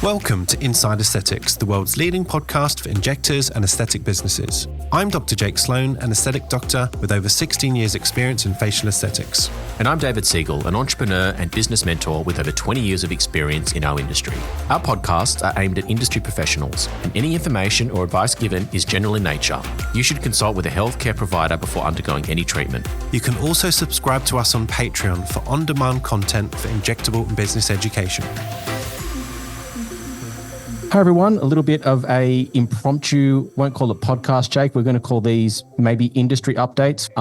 Welcome to Inside Aesthetics, the world's leading podcast for injectors and aesthetic businesses. I'm Dr. Jake Sloan, an aesthetic doctor with over 16 years experience in facial aesthetics. And I'm David Siegel, an entrepreneur and business mentor with over 20 years of experience in our industry. Our podcasts are aimed at industry professionals, and any information or advice given is general in nature. You should consult with a healthcare provider before undergoing any treatment. You can also subscribe to us on Patreon for on-demand content for injectable and business education. Hi everyone, a little bit of a impromptu, won't call it podcast, Jake. We're going to call these maybe industry updates.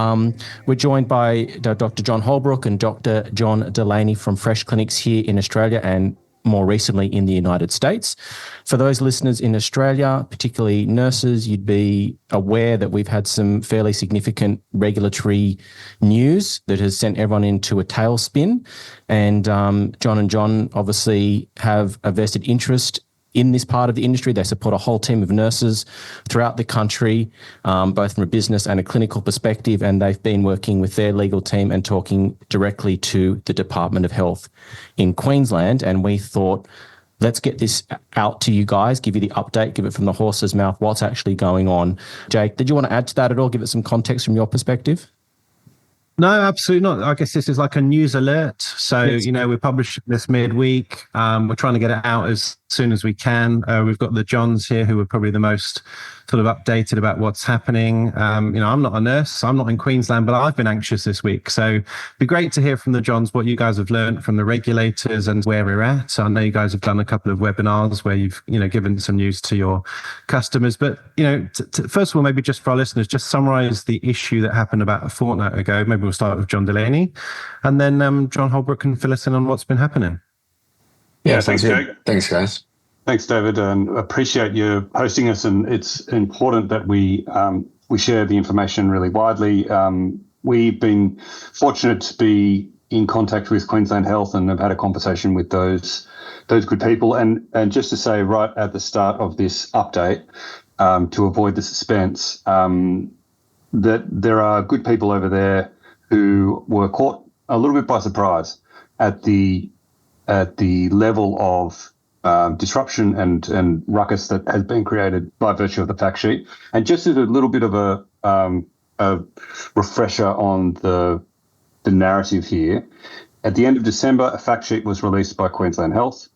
We're joined by Dr. John Holbrook and Dr. John Delaney from Fresh Clinics here in Australia and more recently in the United States. For those listeners in Australia, particularly nurses, you'd be aware that we've had some fairly significant regulatory news that has sent everyone into a tailspin. And John and John obviously have a vested interest in this part of the industry. They support a whole team of nurses throughout the country, both from a business and a clinical perspective, and they've been working with their legal team and talking directly to the Department of Health in Queensland. And we thought, let's get this out to you guys, give you the update, give it from the horse's mouth, what's actually going on. Jake, did you want to add to that at all? Give it some context from your perspective? No, absolutely not. I guess this is like a news alert. So, we're publishing this midweek. We're trying to get it out as soon as we can. We've got the Johns here who are probably the most sort of updated about what's happening. I'm not a nurse. I'm not in Queensland, but I've been anxious this week. So it'd be great to hear from the Johns what you guys have learned from the regulators and where we're at. So I know you guys have done a couple of webinars where you've, given some news to your customers. But, first of all, maybe just for our listeners, just summarize the issue that happened about a fortnight ago. Maybe we'll start with John Delaney and then John Holbrook can fill us in on what's been happening. Yeah, thanks, Jake. Thanks, guys. Thanks, David, and appreciate you hosting us. And it's important that we share the information really widely. We've been fortunate to be in contact with Queensland Health and have had a conversation with those good people. And just to say right at the start of this update, to avoid the suspense, that there are good people over there who were caught a little bit by surprise at the level of disruption and ruckus that has been created by virtue of the fact sheet. And just as a little bit of a refresher on the narrative here, at the end of December, a fact sheet was released by Queensland Health.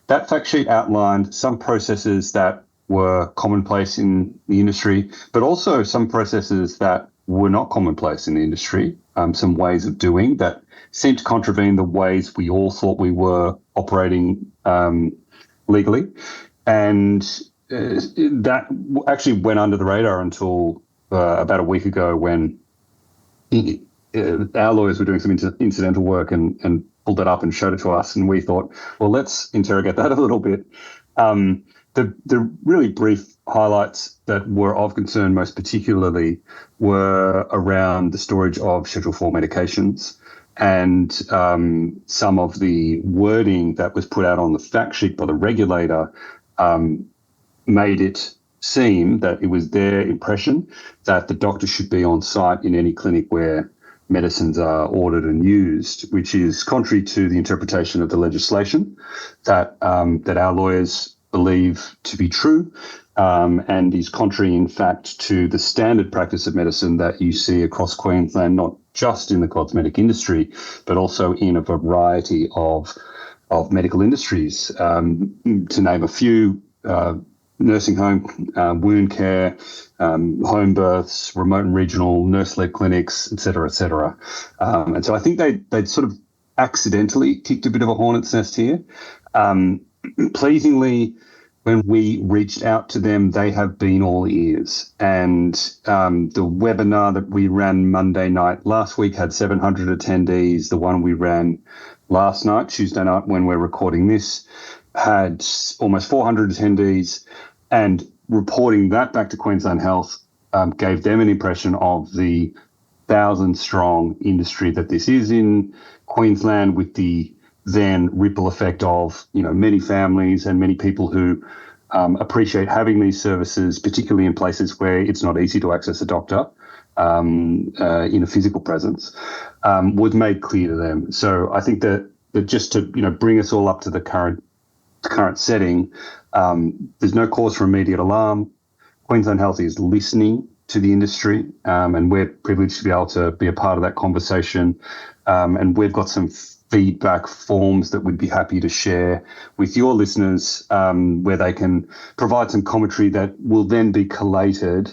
That fact sheet outlined some processes that were commonplace in the industry, but also some processes that were not commonplace in the industry, some ways of doing that seemed to contravene the ways we all thought we were operating legally. And that actually went under the radar until about a week ago when our lawyers were doing some incidental work and pulled that up and showed it to us. And we thought, well, let's interrogate that a little bit. The really brief highlights that were of concern most particularly were around the storage of Schedule 4 medications and some of the wording that was put out on the fact sheet by the regulator made it seem that it was their impression that the doctor should be on site in any clinic where medicines are ordered and used, which is contrary to the interpretation of the legislation that our lawyers believe to be true, and is contrary, in fact, to the standard practice of medicine that you see across Queensland, not just in the cosmetic industry, but also in a variety of medical industries. To name a few, nursing home, wound care, home births, remote and regional, nurse-led clinics, et cetera, et cetera. And so I think they'd sort of accidentally kicked a bit of a hornet's nest here. Pleasingly, when we reached out to them, they have been all ears. And the webinar that we ran Monday night last week had 700 attendees. The one we ran last night, Tuesday night, when we're recording this, had almost 400 attendees. And reporting that back to Queensland Health gave them an impression of the 1,000-strong industry that this is in Queensland, with the then ripple effect of, many families and many people who appreciate having these services, particularly in places where it's not easy to access a doctor in a physical presence, was made clear to them. So I think that just to bring us all up to the current current setting, there's no cause for immediate alarm. Queensland Health is listening to the industry, and we're privileged to be able to be a part of that conversation. And we've got some feedback forms that we'd be happy to share with your listeners, where they can provide some commentary that will then be collated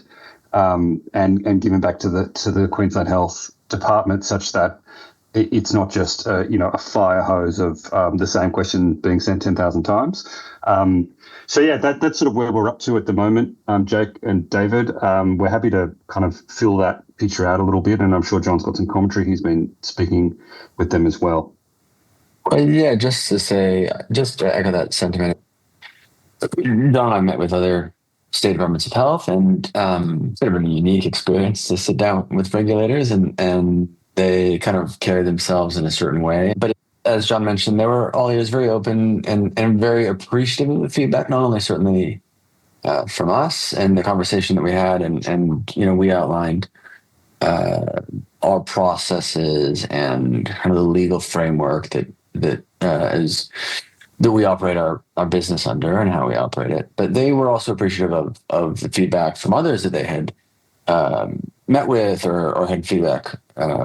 and given back to the Queensland Health Department, such that it's not just a fire hose of the same question being sent 10,000 times. So yeah, that's sort of where we're up to at the moment, Jake and David. We're happy to kind of fill that picture out a little bit, and I'm sure John's got some commentary. He's been speaking with them as well. Well, yeah, just to echo that sentiment. John and I met with other state departments of health, and it's been a unique experience to sit down with regulators, and they kind of carry themselves in a certain way. But as John mentioned, they were all ears, very open and very appreciative of the feedback, not only certainly from us and the conversation that we had, and we outlined our processes and kind of the legal framework that we operate our business under and how we operate it. But they were also appreciative of the feedback from others that they had met with or had feedback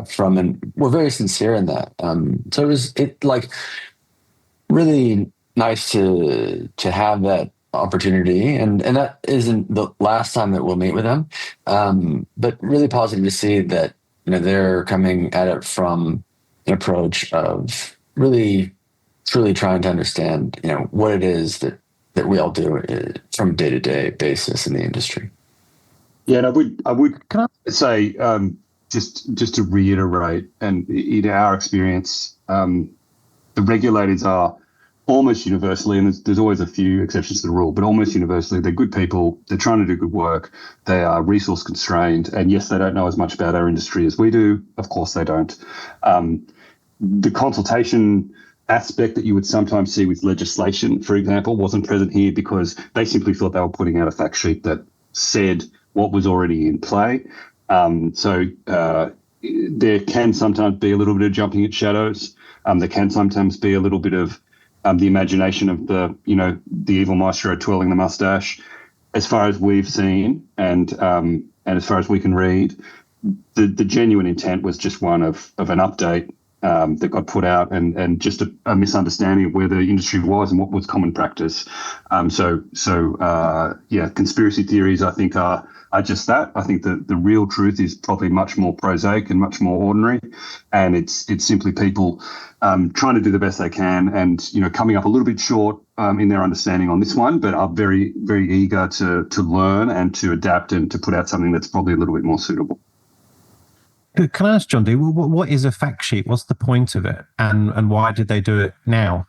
from, and were very sincere in that. So it was really nice to have that opportunity, and that isn't the last time that we'll meet with them. But really positive to see that they're coming at it from an approach of really truly trying to understand what it is that we all do from a day-to-day basis in the industry. Yeah, and I would say just to reiterate, and in our experience, the regulators are almost universally, and there's always a few exceptions to the rule, but almost universally, they're good people. They're trying to do good work. They are resource constrained, and yes, they don't know as much about our industry as we do. Of course, they don't. The consultation aspect that you would sometimes see with legislation, for example, wasn't present here because they simply thought they were putting out a fact sheet that said what was already in play. So there can sometimes be a little bit of jumping at shadows. There can sometimes be a little bit of the imagination of the evil maestro twirling the mustache. As far as we've seen, and as far as we can read, the genuine intent was just one of an update that got put out, and just a misunderstanding of where the industry was and what was common practice. Conspiracy theories, I think, are just that. I think that the real truth is probably much more prosaic and much more ordinary, and it's simply people trying to do the best they can, and coming up a little bit short in their understanding on this one, but are very, very eager to learn and to adapt and to put out something that's probably a little bit more suitable. Can I ask, John D, what is a fact sheet? What's the point of it, and why did they do it now?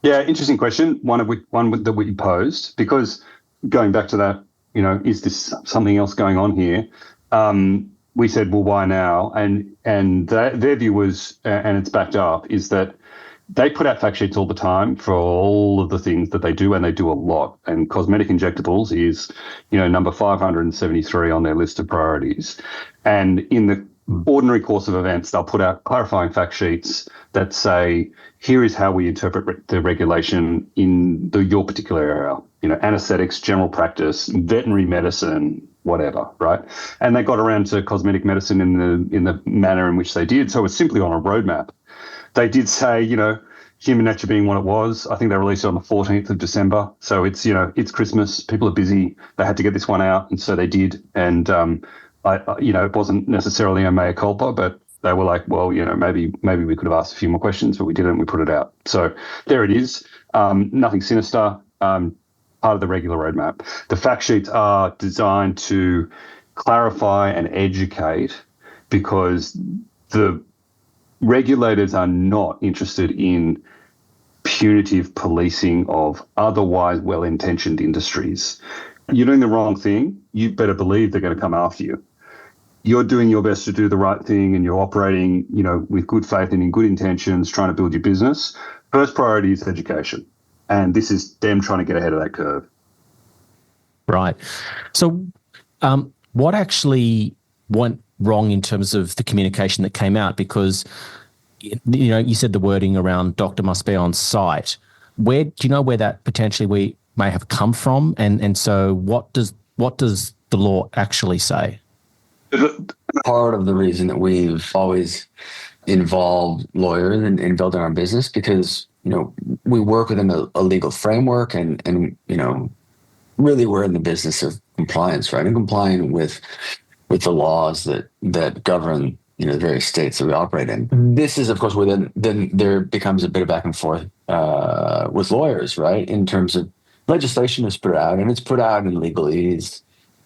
Yeah, interesting question. One that we posed, because going back to that, is this something else going on here? We said, well, why now? And their view was, and it's backed up, is that they put out fact sheets all the time for all of the things that they do, and they do a lot. And cosmetic injectables is, number 573 on their list of priorities. And in the ordinary course of events, they'll put out clarifying fact sheets that say, here is how we interpret the regulation in your particular area, anesthetics, general practice, veterinary medicine, whatever, right? And they got around to cosmetic medicine in the manner in which they did. So it's simply on a roadmap. They did say, human nature being what it was. I think they released it on the 14th of December. So it's, it's Christmas. People are busy. They had to get this one out, and so they did. And it wasn't necessarily a mea culpa, but they were like, well, maybe we could have asked a few more questions, but we didn't. We put it out. So there it is. Nothing sinister. Part of the regular roadmap. The fact sheets are designed to clarify and educate, because the regulators are not interested in punitive policing of otherwise well-intentioned industries. You're doing the wrong thing, you better believe they're going to come after you. You're doing your best to do the right thing, and you're operating, with good faith and in good intentions, trying to build your business. First priority is education. And this is them trying to get ahead of that curve. Right. So what actually went wrong in terms of the communication that came out? Because, you said the wording around doctor must be on site. where do you know where that potentially we may have come from? And so what does the law actually say? Part of the reason that we've always involved lawyers in building our business, because, we work within a legal framework and, really we're in the business of compliance, right? And complying with the laws that govern, the various states that we operate in. This is, of course, where then there becomes a bit of back and forth with lawyers, right? In terms of legislation is put out, and it's put out in legalese.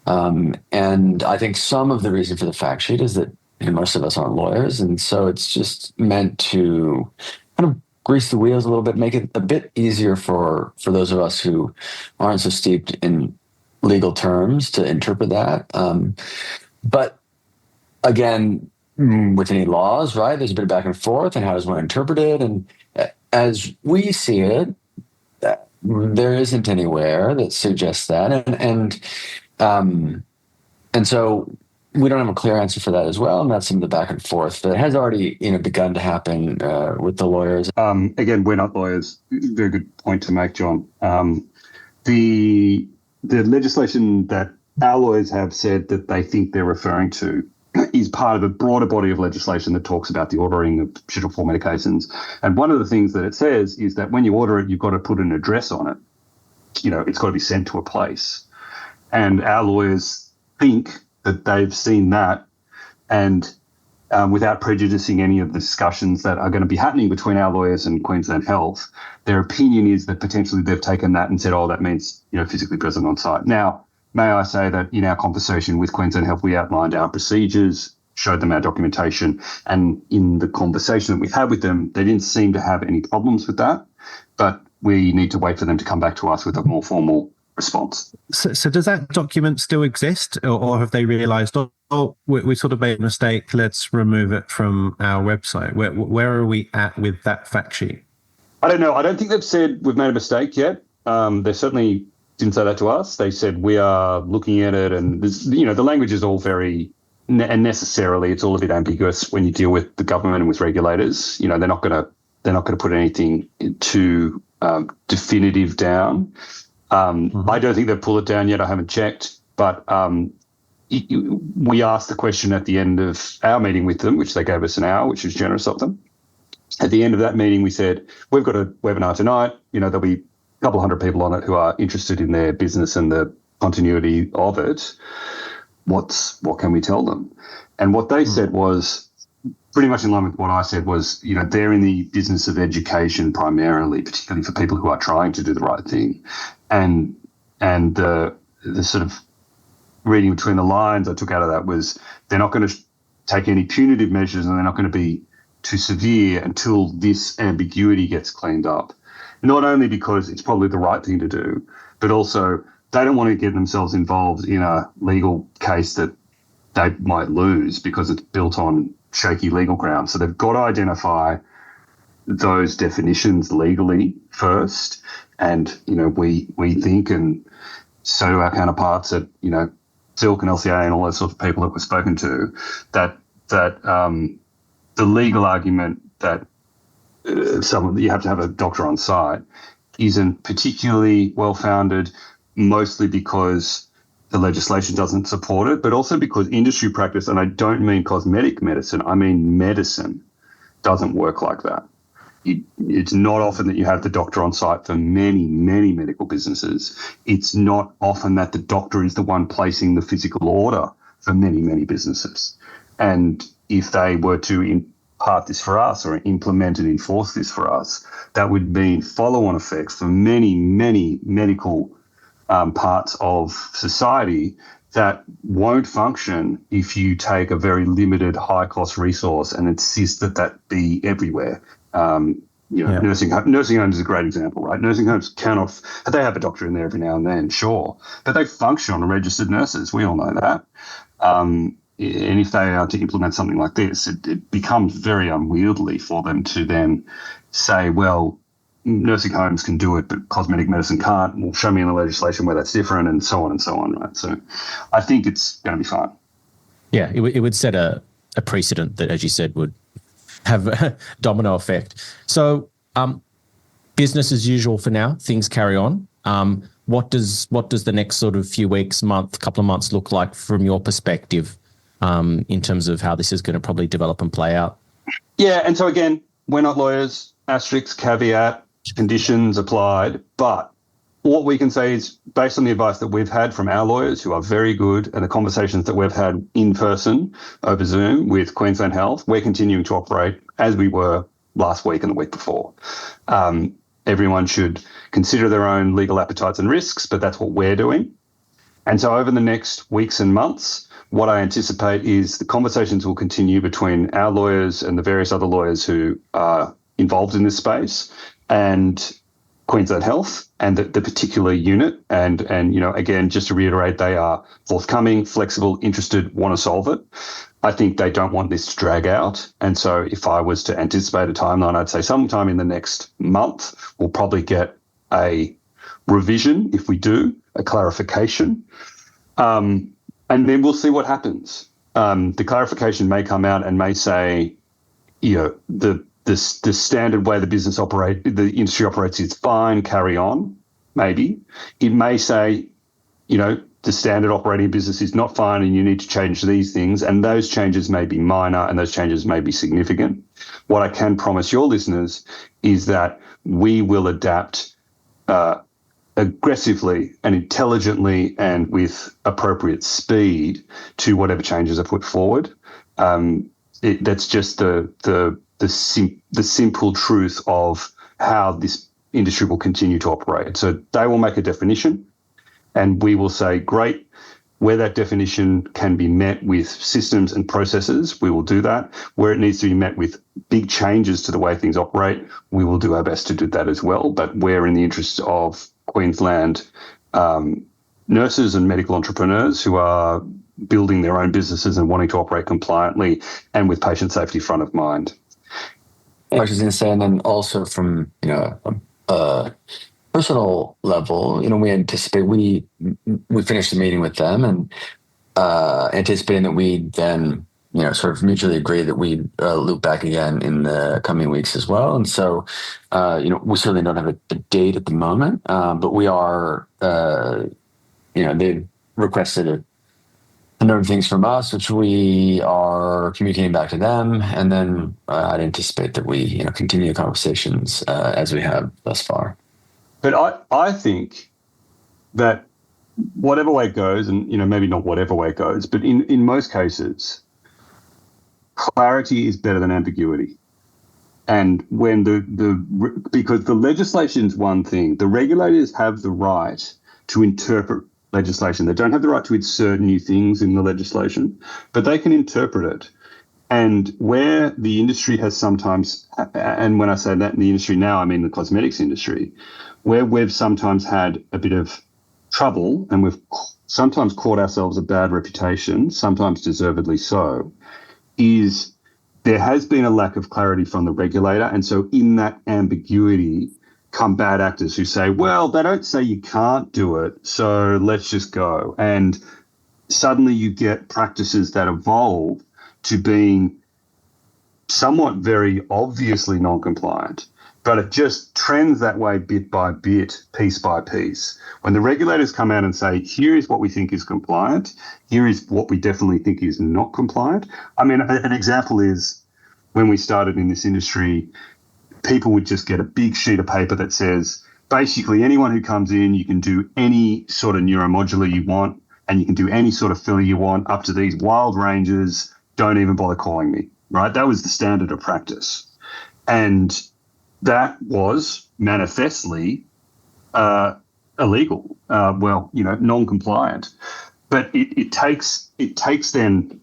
And I think some of the reason for the fact sheet is that most of us aren't lawyers, and so it's just meant to kind of grease the wheels a little bit, make it a bit easier for those of us who aren't so steeped in legal terms to interpret that. But again, with any laws, right, there's a bit of back and forth, and how does one interpret it? And as we see it, there isn't anywhere that suggests that, and so we don't have a clear answer for that as well, and that's some of the back and forth that has already begun to happen with the lawyers. Again, we're not lawyers. Very good point to make, John. The legislation that our lawyers have said that they think they're referring to is part of a broader body of legislation that talks about the ordering of Schedule 4 medications. And one of the things that it says is that when you order it, you've got to put an address on it. It's got to be sent to a place. And our lawyers think that they've seen that, and without prejudicing any of the discussions that are going to be happening between our lawyers and Queensland Health, their opinion is that potentially they've taken that and said, oh, that means, physically present on site. Now, may I say that in our conversation with Queensland Health, we outlined our procedures, showed them our documentation, and in the conversation that we had with them, they didn't seem to have any problems with that, but we need to wait for them to come back to us with a more formal response. So does that document still exist, or have they realised, we sort of made a mistake, let's remove it from our website? Where are we at with that fact sheet? I don't know. I don't think they've said we've made a mistake yet. They certainly didn't say that to us. They said we are looking at it, and the language is all very and necessarily it's all a bit ambiguous when you deal with the government and with regulators. They're not going to put anything too definitive down. I don't think they've pulled it down yet. I haven't checked, but we asked the question at the end of our meeting with them, which they gave us an hour, which was generous of them. At the end of that meeting, we said, we've got a webinar tonight. There'll be a couple hundred people on it who are interested in their business and the continuity of it. What can we tell them? And what they said was pretty much in line with what I said was, they're in the business of education primarily, particularly for people who are trying to do the right thing. And the sort of reading between the lines I took out of that was they're not going to take any punitive measures, and they're not going to be too severe until this ambiguity gets cleaned up. Not only because it's probably the right thing to do, but also they don't want to get themselves involved in a legal case that they might lose because it's built on shaky legal grounds. So they've got to identify those definitions legally first. And, we think, and so do our counterparts at, Silk and LCA and all those sorts of people that we've spoken to, that the legal argument that you have to have a doctor on site isn't particularly well-founded, mostly because the legislation doesn't support it, but also because industry practice, and I don't mean cosmetic medicine, I mean medicine, doesn't work like that. It's not often that you have the doctor on site for many, many medical businesses. It's not often that the doctor is the one placing the physical order for many, many businesses. And if they were to impart this for us or implement and enforce this for us, that would mean follow-on effects for many, many medical parts of society that won't function if you take a very limited high-cost resource and insist that be everywhere. Nursing homes is a great example, right? Nursing homes they have a doctor in there every now and then, sure, but they function on registered nurses. We all know that. And if they are to implement something like this, it becomes very unwieldy for them to then say, well, nursing homes can do it, but cosmetic medicine can't. Well, show me in the legislation where that's different, and so on, right? So I think it's going to be fine. Yeah, it would set a precedent that, as you said, would have a domino effect. So business as usual for now. Things carry on. What does the next sort of few weeks, couple of months look like from your perspective in terms of how this is going to probably develop and play out? Yeah, and so again, we're not lawyers, asterisk, caveat, conditions applied, but what we can say is based on the advice that we've had from our lawyers who are very good and the conversations that we've had in person over Zoom with Queensland Health, we're continuing to operate as we were last week and the week before. Everyone should consider their own legal appetites and risks, but that's what we're doing. And so over the next weeks and months, what I anticipate is the conversations will continue between our lawyers and the various other lawyers who are involved in this space and Queensland Health and the particular unit. And again, just to reiterate, they are forthcoming, flexible, interested, want to solve it. I think they don't want this to drag out. And so if I was to anticipate a timeline, I'd say sometime in the next month, we'll probably get a revision, if we do, a clarification. And then we'll see what happens. The clarification may come out and may say, the standard way the industry operates is fine, carry on, maybe. It may say, the standard operating business is not fine and you need to change these things, and those changes may be minor and those changes may be significant. What I can promise your listeners is that we will adapt aggressively and intelligently and with appropriate speed to whatever changes are put forward. That's just the simple truth of how this industry will continue to operate. So they will make a definition and we will say, great, where that definition can be met with systems and processes, we will do that. Where it needs to be met with big changes to the way things operate, we will do our best to do that as well. But we're in the interests of Queensland nurses and medical entrepreneurs who are building their own businesses and wanting to operate compliantly and with patient safety front of mind. I was just going to say, and then also from a personal level, we anticipate we finished the meeting with them and anticipating that we then sort of mutually agree that we loop back again in the coming weeks as well. And so we certainly don't have a date at the moment, but we are they've requested a number of things from us, which we are communicating back to them. And then I'd anticipate that we, continue the conversations as we have thus far. But I think that whatever way it goes, and, maybe not whatever way it goes, but in most cases, clarity is better than ambiguity. And when because the legislation's one thing, the regulators have the right to interpret legislation. They don't have the right to insert new things in the legislation, but they can interpret it. And where the industry has sometimes, and when I say that in the industry now, I mean the cosmetics industry, where we've sometimes had a bit of trouble and we've sometimes caught ourselves a bad reputation, sometimes deservedly so, is there has been a lack of clarity from the regulator. And so in that ambiguity come bad actors who say, well, they don't say you can't do it, so let's just go. And suddenly you get practices that evolve to being somewhat very obviously non-compliant, but it just trends that way bit by bit, piece by piece. When the regulators come out and say, here is what we think is compliant, here is what we definitely think is not compliant. I mean, an example is when we started in this industry, people would just get a big sheet of paper that says, basically anyone who comes in, you can do any sort of neuromodular you want, and you can do any sort of filler you want up to these wild ranges. Don't even bother calling me, right? That was the standard of practice. And that was manifestly illegal, non-compliant. But it takes then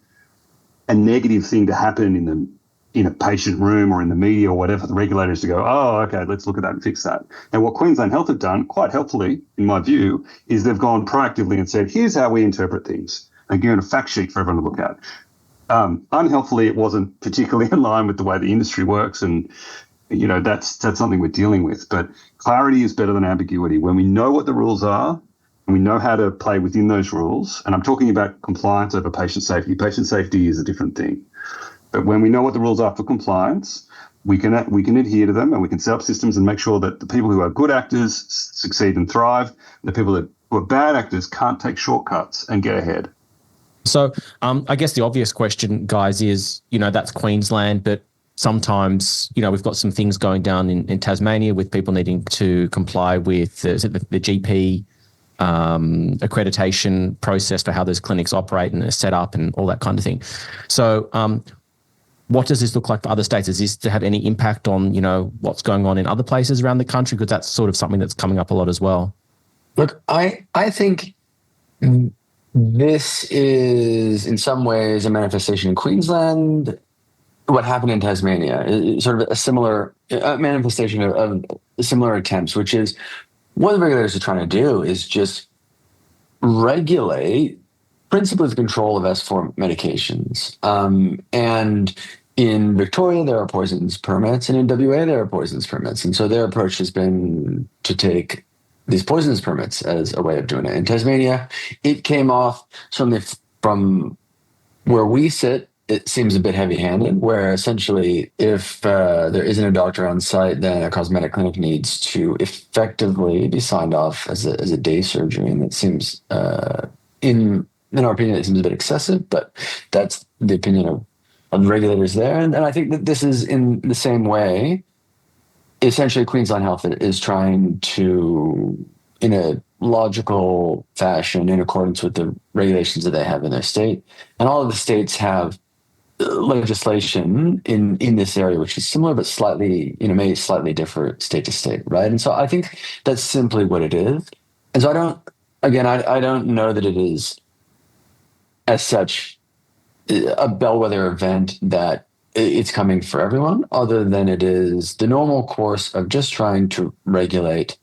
a negative thing to happen in a patient room or in the media or whatever, the regulators to go, oh, okay, let's look at that and fix that. And what Queensland Health have done, quite helpfully, in my view, is they've gone proactively and said, here's how we interpret things, and given a fact sheet for everyone to look at. Unhelpfully, it wasn't particularly in line with the way the industry works, and that's something we're dealing with. But clarity is better than ambiguity. When we know what the rules are and we know how to play within those rules, and I'm talking about compliance over patient safety. Patient safety is a different thing. But when we know what the rules are for compliance, we can adhere to them, and we can set up systems and make sure that the people who are good actors succeed and thrive. The people who are bad actors can't take shortcuts and get ahead. So I guess the obvious question, guys, is, that's Queensland, but sometimes, we've got some things going down in Tasmania with people needing to comply with the GP accreditation process for how those clinics operate and are set up and all that kind of thing. So what does this look like for other states? Is this to have any impact on, what's going on in other places around the country? Because that's sort of something that's coming up a lot as well. Look, I think this is in some ways a manifestation in Queensland. What happened in Tasmania is sort of a similar manifestation of similar attempts, which is what the regulators are trying to do is just regulate principally the control of S4 medications. And in Victoria, there are poisons permits, and in WA, there are poisons permits. And so their approach has been to take these poisons permits as a way of doing it. In Tasmania, it came off from where we sit. It seems a bit heavy-handed, where essentially if there isn't a doctor on site, then a cosmetic clinic needs to effectively be signed off as a day surgery. And that seems, in our opinion, it seems a bit excessive, but that's the opinion of the regulators there. And I think that this is in the same way. Essentially, Queensland Health is trying to, in a logical fashion, in accordance with the regulations that they have in their state. And all of the states have legislation in this area, which is similar, but slightly, maybe slightly different state to state, right? And so I think that's simply what it is. And so I don't know that it is, as such, a bellwether event that it's coming for everyone, other than it is the normal course of just trying to regulate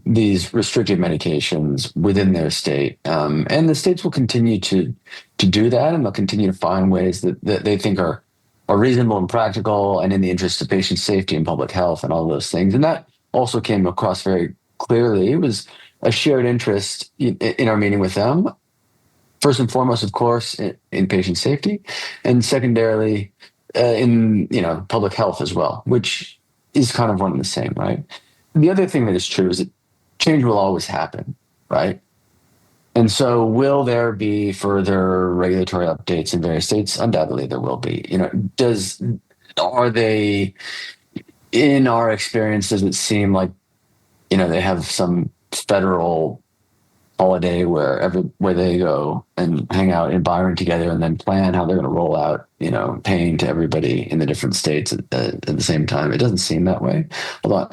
these restricted medications within their state. And the states will continue to do that, and they'll continue to find ways that they think are reasonable and practical and in the interest of patient safety and public health and all those things. And that also came across very clearly. It was a shared interest in our meeting with them. First and foremost, of course, in patient safety, and secondarily in public health as well, which is kind of one and the same, right? The other thing that is true is that change will always happen, right? And so will there be further regulatory updates in various states? Undoubtedly there will be. Are they, in our experience, does it seem like, they have some federal holiday where they go and hang out in Byron together and then plan how they're going to roll out, pain to everybody in the different states at the same time? It doesn't seem that way. Although,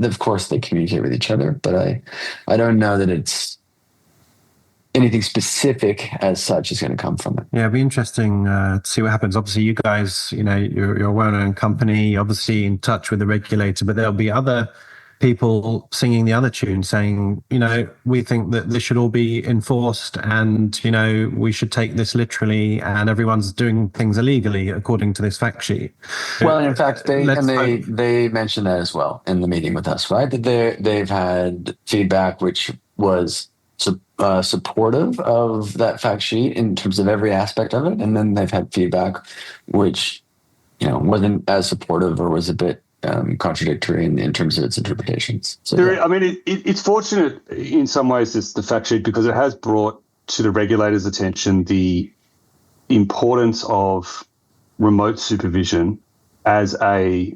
of course they communicate with each other, but I don't know that it's anything specific as such is going to come from it. Yeah, it'd be interesting to see what happens. Obviously, you guys, you're a well-known company, obviously in touch with the regulator, but there'll be other people singing the other tune saying, we think that this should all be enforced and, we should take this literally, and everyone's doing things illegally according to this fact sheet. Well, in fact, they mentioned that as well in the meeting with us, right? That they've had feedback which was supportive of that fact sheet in terms of every aspect of it. And then they've had feedback which, wasn't as supportive or was a bit contradictory in terms of its interpretations. So, it's fortunate in some ways, it's the fact sheet, because it has brought to the regulators' attention the importance of remote supervision as a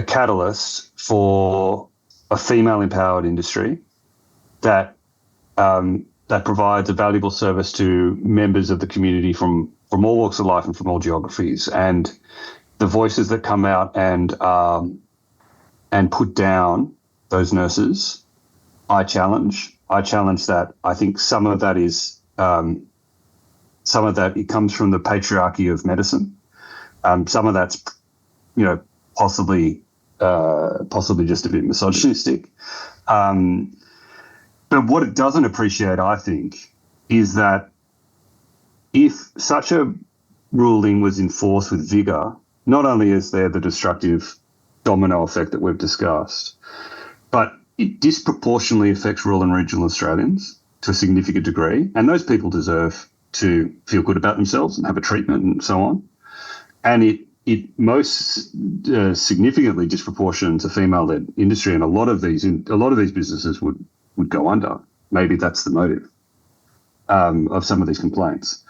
catalyst for a female-empowered industry that provides a valuable service to members of the community from all walks of life and from all geographies. And the voices that come out and put down those nurses, I challenge that. I think some of that it comes from the patriarchy of medicine. Some of that's, possibly just a bit misogynistic. But what it doesn't appreciate, I think, is that if such a ruling was enforced with vigor, not only is there the destructive domino effect that we've discussed, but it disproportionately affects rural and regional Australians to a significant degree, and those people deserve to feel good about themselves and have a treatment and so on. and it most significantly disproportioned to female-led industry, and a lot of these businesses would go under. Maybe that's the motive of some of these complaints.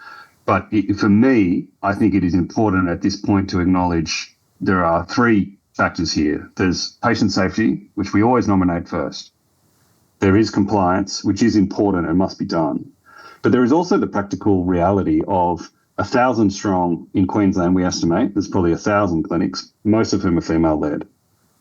But for me, I think it is important at this point to acknowledge there are three factors here. There's patient safety, which we always nominate first. There is compliance, which is important and must be done. But there is also the practical reality of 1,000 strong in Queensland, we estimate. There's probably 1,000 clinics, most of whom are female-led.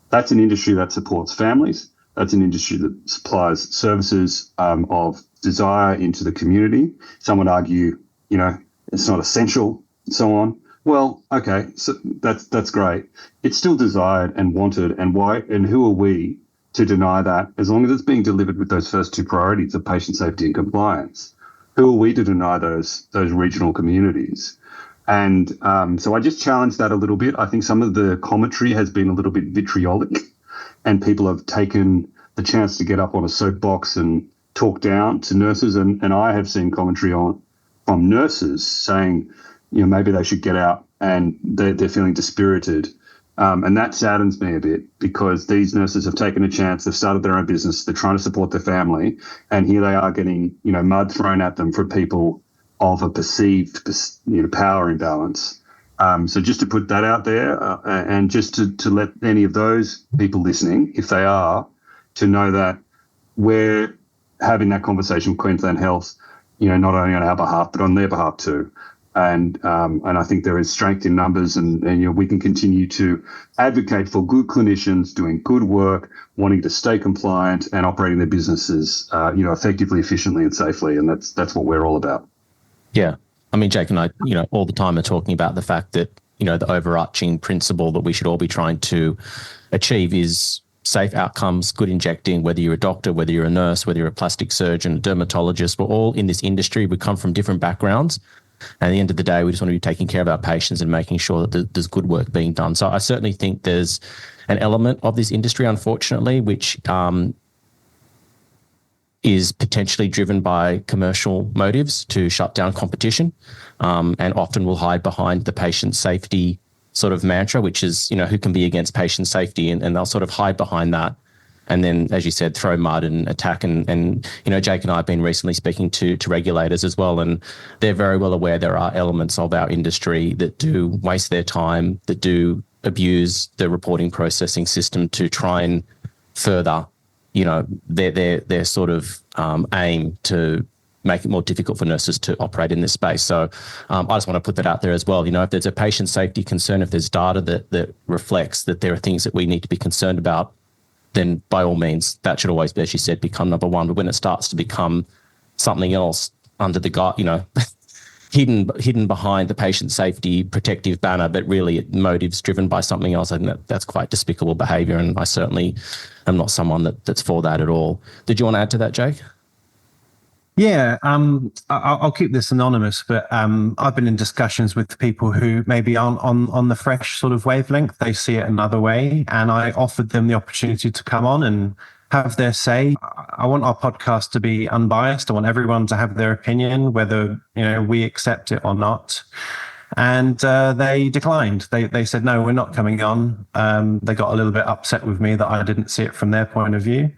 That's an industry that supports families. That's an industry that supplies services of desire into the community. Some would argue, it's not essential, and so on. Well, okay, so that's great. It's still desired and wanted, and why? And who are we to deny that? As long as it's being delivered with those first two priorities of patient safety and compliance, who are we to deny those regional communities? And so I just challenged that a little bit. I think some of the commentary has been a little bit vitriolic, and people have taken the chance to get up on a soapbox and talk down to nurses. And I have seen commentary from nurses saying, maybe they should get out, and they're feeling dispirited. And that saddens me a bit, because these nurses have taken a chance. They've started their own business. They're trying to support their family. And here they are getting, mud thrown at them from people of a perceived, power imbalance. So just to put that out there, and just to let any of those people listening, if they are, to know that we're having that conversation with Queensland Health, not only on our behalf, but on their behalf too. And I think there is strength in numbers, and we can continue to advocate for good clinicians doing good work, wanting to stay compliant and operating their businesses, effectively, efficiently, and safely. And that's what we're all about. Yeah. I mean, Jake and I, all the time are talking about the fact that, the overarching principle that we should all be trying to achieve is safe outcomes, good injecting, whether you're a doctor, whether you're a nurse, whether you're a plastic surgeon, a dermatologist. We're all in this industry. We come from different backgrounds. And at the end of the day, we just want to be taking care of our patients and making sure that there's good work being done. So I certainly think there's an element of this industry, unfortunately, which is potentially driven by commercial motives to shut down competition, and often will hide behind the patient safety sort of mantra, which is, who can be against patient safety, and they'll sort of hide behind that. And then, as you said, throw mud and attack. And Jake and I have been recently speaking to regulators as well, and they're very well aware there are elements of our industry that do waste their time, that do abuse the reporting processing system to try and further, their sort of aim to make it more difficult for nurses to operate in this space. So I just want to put that out there as well. If there's a patient safety concern, if there's data that reflects that there are things that we need to be concerned about, then by all means, that should always, as you said, become number one. But when it starts to become something else under the hidden behind the patient safety protective banner, but really motives driven by something else, I think that's quite despicable behaviour, and I certainly am not someone that's for that at all. Did you want to add to that, Jake? Yeah, I'll keep this anonymous, but I've been in discussions with people who maybe aren't on the fresh sort of wavelength. They see it another way, and I offered them the opportunity to come on and have their say. I want our podcast to be unbiased. I want everyone to have their opinion, whether we accept it or not. And they declined. They said, no, we're not coming on. They got a little bit upset with me that I didn't see it from their point of view.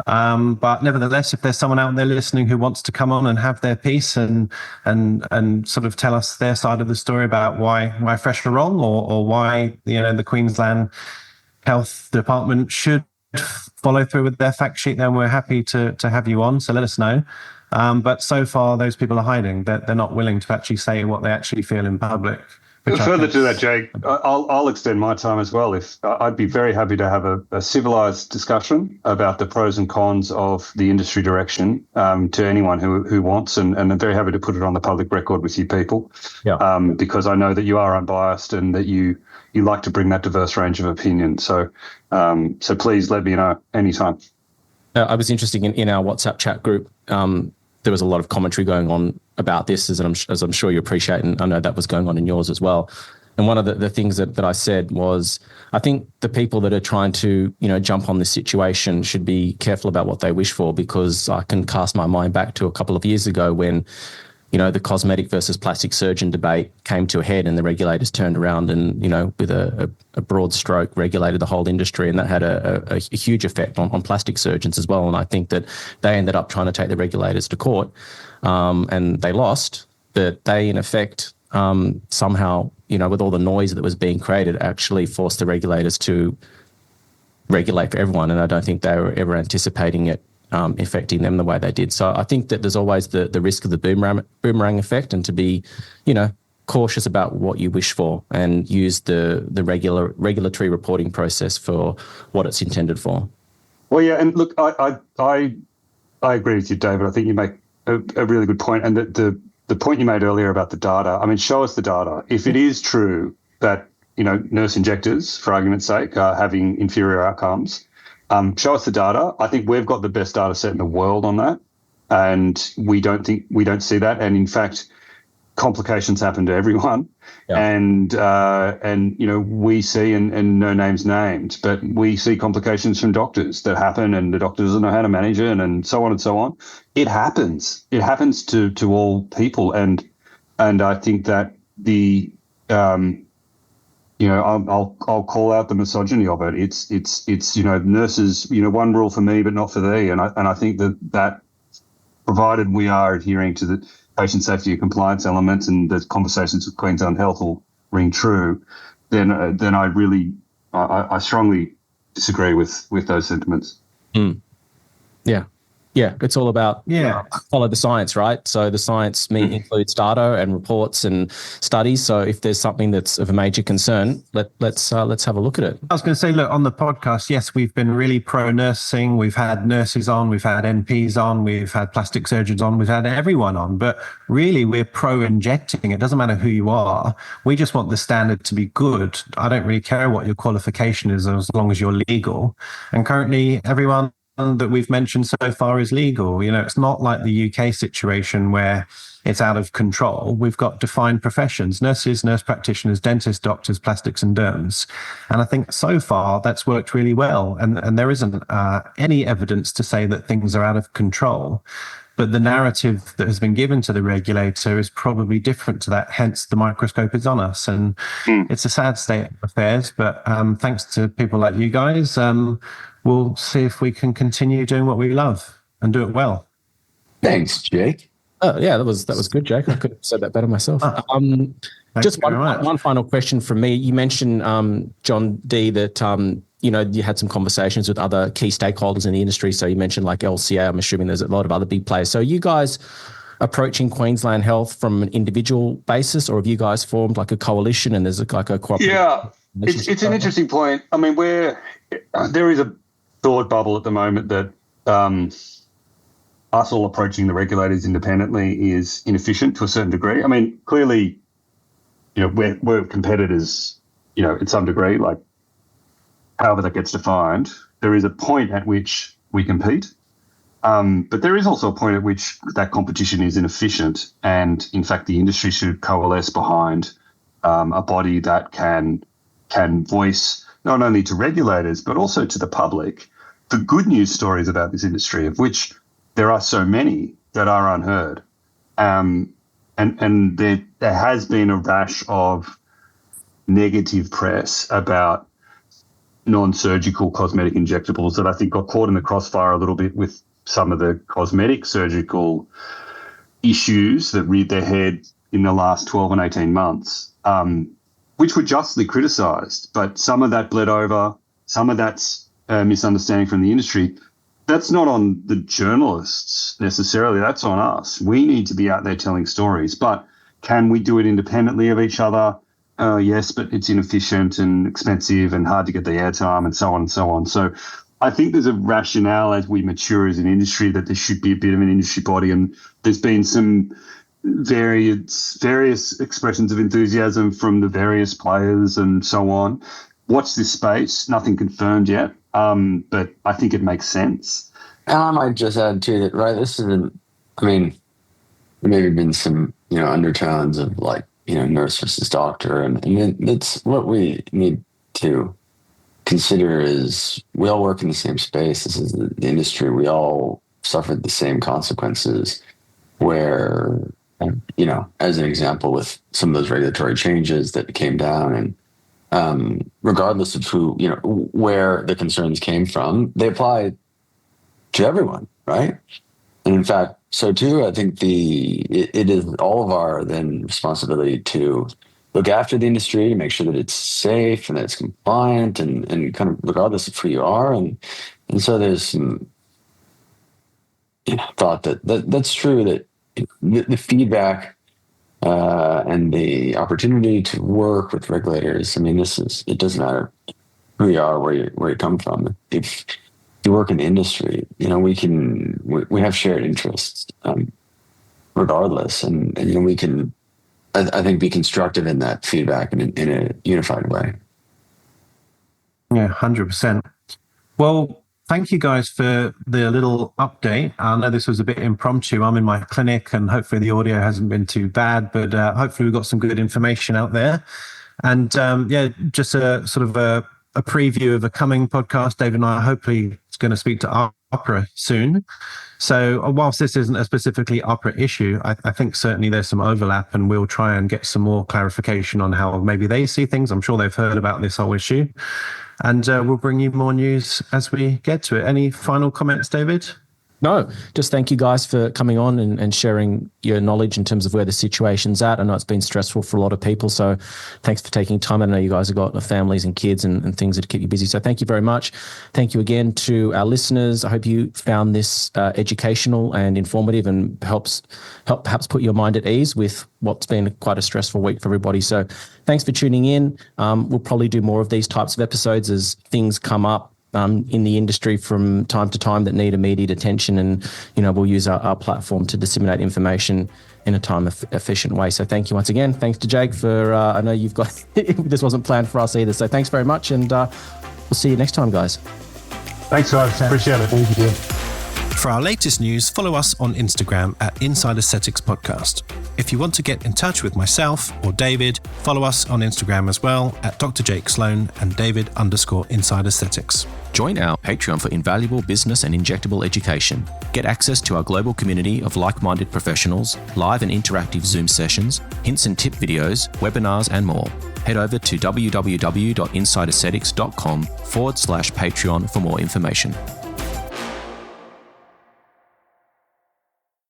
But nevertheless, if there's someone out there listening who wants to come on and have their piece and sort of tell us their side of the story about why Fresh are wrong, or why the Queensland Health Department should follow through with their fact sheet, then we're happy to have you on. So let us know. But so far, those people are hiding. They're not willing to actually say what they actually feel in public. Further to that, Jake, I'll extend my time as well. I'd be very happy to have a civilised discussion about the pros and cons of the industry direction to anyone who wants, and I'm very happy to put it on the public record with you people. Yeah. Because I know that you are unbiased and that you like to bring that diverse range of opinion. So please let me know anytime. I was interested in our WhatsApp chat group. There was a lot of commentary going on about this, as I'm sure you appreciate, and I know that was going on in yours as well. And one of the things that I said was, I think the people that are trying to, jump on this situation should be careful about what they wish for, because I can cast my mind back to a couple of years ago when the cosmetic versus plastic surgeon debate came to a head, and the regulators turned around and, with a broad stroke, regulated the whole industry, and that had a huge effect on plastic surgeons as well. And I think that they ended up trying to take the regulators to court, and they lost, but they, in effect, somehow, with all the noise that was being created, actually forced the regulators to regulate for everyone. And I don't think they were ever anticipating it affecting them the way they did. So I think that there's always the risk of the boomerang effect, and to be, cautious about what you wish for, and use the regulatory reporting process for what it's intended for. Well, yeah, and look, I agree with you, David. I think you make a really good point, and the point you made earlier about the data. I mean, show us the data. If it is true that nurse injectors, for argument's sake, are having inferior outcomes, show us the data. I think we've got the best data set in the world on that, and we don't see that. And in fact, complications happen to everyone. Yeah. And we see, and no names named, but we see complications from doctors that happen, and the doctor doesn't know how to manage it, and so on and so on. It happens. It happens to all people, and I think that the I'll call out the misogyny of it. It's nurses, one rule for me but not for thee, and I think that provided we are adhering to the patient safety and compliance elements, and the conversations with Queensland Health will ring true, then I strongly disagree with those sentiments. Yeah, it's all about follow the science, right? So the science includes data and reports and studies. So if there's something that's of a major concern, let's have a look at it. I was going to say, look, on the podcast, yes, we've been really pro-nursing. We've had nurses on, we've had NPs on, we've had plastic surgeons on, we've had everyone on. But really, we're pro-injecting. It doesn't matter who you are. We just want the standard to be good. I don't really care what your qualification is, as long as you're legal. And currently, everyone that we've mentioned so far is legal. It's not like the UK situation where it's out of control. We've got defined professions: nurses, nurse practitioners, dentists, doctors, plastics and derms. And I think so far that's worked really well. And there isn't any evidence to say that things are out of control. But the narrative that has been given to the regulator is probably different to that. Hence, the microscope is on us. And it's a sad state of affairs. But thanks to people like you guys, we'll see if we can continue doing what we love and do it well. Thanks, Jake. Oh, yeah, that was good, Jake. I could have said that better myself. Just one final question from me. You mentioned, John D, that you had some conversations with other key stakeholders in the industry. So you mentioned like LCA. I'm assuming there's a lot of other big players. So are you guys approaching Queensland Health from an individual basis, or have you guys formed like a coalition and there's like a cooperative? Yeah, it's an interesting point. I mean, there is a thought bubble at the moment that us all approaching the regulators independently is inefficient to a certain degree. I mean, clearly, we're competitors, in some degree, like however that gets defined. There is a point at which we compete, but there is also a point at which that competition is inefficient, and in fact, the industry should coalesce behind a body that can voice not only to regulators, but also to the public, the good news stories about this industry, of which there are so many that are unheard. And there has been a rash of negative press about non-surgical cosmetic injectables that I think got caught in the crossfire a little bit with some of the cosmetic surgical issues that reared their head in the last 12 and 18 months. Which were justly criticised, but some of that bled over, some of that's misunderstanding from the industry. That's not on the journalists necessarily, that's on us. We need to be out there telling stories, but can we do it independently of each other? Yes, but it's inefficient and expensive and hard to get the airtime and so on and so on. So I think there's a rationale as we mature as an industry that there should be a bit of an industry body, and there's been some various expressions of enthusiasm from the various players and so on. Watch this space. Nothing confirmed yet, but I think it makes sense. And I might just add too that, right, this isn't, I mean, there may have been some, undertones of like, nurse versus doctor. And that's what we need to consider is we all work in the same space. This is the industry. We all suffered the same consequences where as an example, with some of those regulatory changes that came down, and regardless of where the concerns came from, they apply to everyone, right? And in fact, so too, I think it is all of our then responsibility to look after the industry, to make sure that it's safe and that it's compliant, and kind of regardless of who you are. And so there's some thought that's true, that the feedback and the opportunity to work with regulators. I mean, it doesn't matter who you are, where you come from. If you work in the industry, we have shared interests, regardless, and we can, I think, be constructive in that feedback in a unified way. Yeah, 100%. Well, thank you guys for the little update. I know this was a bit impromptu. I'm in my clinic and hopefully the audio hasn't been too bad, but hopefully we've got some good information out there. And just a sort of a preview of a coming podcast. David and I hopefully is going to speak to Opera soon. So whilst this isn't a specifically Opera issue, I think certainly there's some overlap, and we'll try and get some more clarification on how maybe they see things. I'm sure they've heard about this whole issue. And we'll bring you more news as we get to it. Any final comments, David? No, just thank you guys for coming on and sharing your knowledge in terms of where the situation's at. I know it's been stressful for a lot of people, so thanks for taking time. I know you guys have got families and kids and things that keep you busy, so thank you very much. Thank you again to our listeners. I hope you found this educational and informative, and help perhaps put your mind at ease with what's been quite a stressful week for everybody. So thanks for tuning in. We'll probably do more of these types of episodes as things come up in the industry from time to time that need immediate attention, and we'll use our platform to disseminate information in a time efficient way. So thank you once again. Thanks to Jake for I know you've got this wasn't planned for us either, so thanks very much, and we'll see you next time, guys. Thanks, guys. Appreciate it. Thank you. For our latest news, follow us on Instagram at Inside Aesthetics Podcast. If you want to get in touch with myself or David, follow us on Instagram as well at Dr. Jake Sloan and David_Inside Aesthetics. Join our Patreon for invaluable business and injectable education. Get access to our global community of like-minded professionals, live and interactive Zoom sessions, hints and tip videos, webinars, and more. Head over to www.insideaesthetics.com/Patreon for more information.